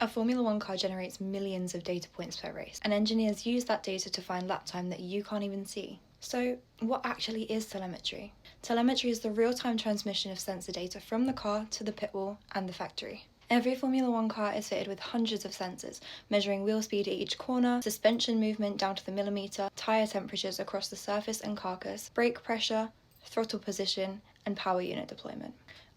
A Formula One car generates millions of data points per race, and engineers use that data to find lap time that you can't even see. So, what actually is telemetry? Telemetry is the real-time transmission of sensor data from the car to the pit wall and the factory. Every Formula One car is fitted with hundreds of sensors, measuring wheel speed at each corner, suspension movement down to the millimetre, tyre temperatures across the surface and carcass, brake pressure, throttle position, and power unit deployment.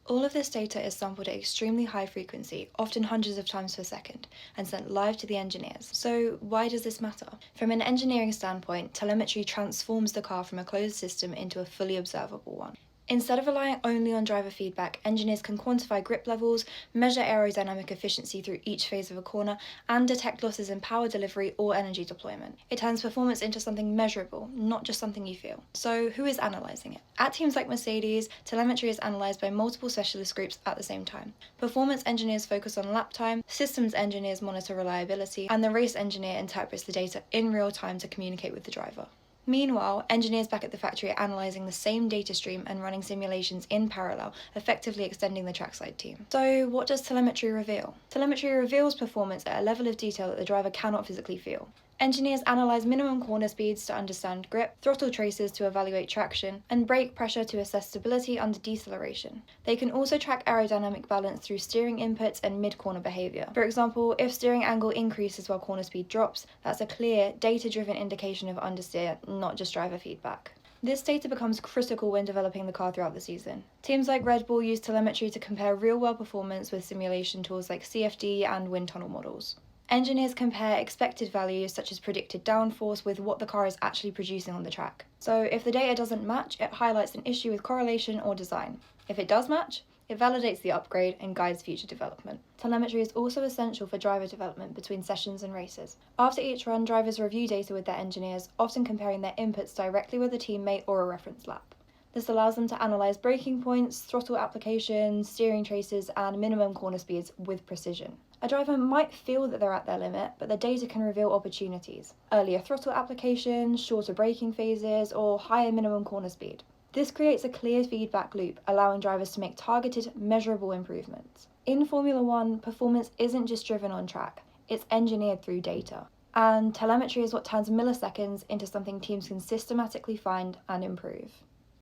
All of this data is sampled at extremely high frequency, often hundreds of times per second, and sent live to the engineers. So why does this matter? From an engineering standpoint, telemetry transforms the car from a closed system into a fully observable one. Instead of relying only on driver feedback, engineers can quantify grip levels, measure aerodynamic efficiency through each phase of a corner, and detect losses in power delivery or energy deployment. It turns performance into something measurable, not just something you feel. So who is analysing it? At teams like Mercedes, telemetry is analysed by multiple specialist groups at the same time. Performance engineers focus on lap time, systems engineers monitor reliability, and the race engineer interprets the data in real time to communicate with the driver. Meanwhile, engineers back at the factory are analysing the same data stream and running simulations in parallel, effectively extending the trackside team. So what does telemetry reveal? Telemetry reveals performance at a level of detail that the driver cannot physically feel. Engineers analyse minimum corner speeds to understand grip, throttle traces to evaluate traction, and brake pressure to assess stability under deceleration. They can also track aerodynamic balance through steering inputs and mid-corner behaviour. For example, if steering angle increases while corner speed drops, that's a clear, data-driven indication of understeer, not just driver feedback. This data becomes critical when developing the car throughout the season. Teams like Red Bull use telemetry to compare real-world performance with simulation tools like CFD and wind tunnel models. Engineers compare expected values such as predicted downforce with what the car is actually producing on the track. So if the data doesn't match, it highlights an issue with correlation or design. If it does match, it validates the upgrade and guides future development. Telemetry is also essential for driver development between sessions and races. After each run, drivers review data with their engineers, often comparing their inputs directly with a teammate or a reference lap. This allows them to analyse braking points, throttle applications, steering traces, and minimum corner speeds with precision. A driver might feel that they're at their limit, but the data can reveal opportunities. Earlier throttle application, shorter braking phases, or higher minimum corner speed. This creates a clear feedback loop, allowing drivers to make targeted, measurable improvements. In Formula One, performance isn't just driven on track, it's engineered through data. And telemetry is what turns milliseconds into something teams can systematically find and improve.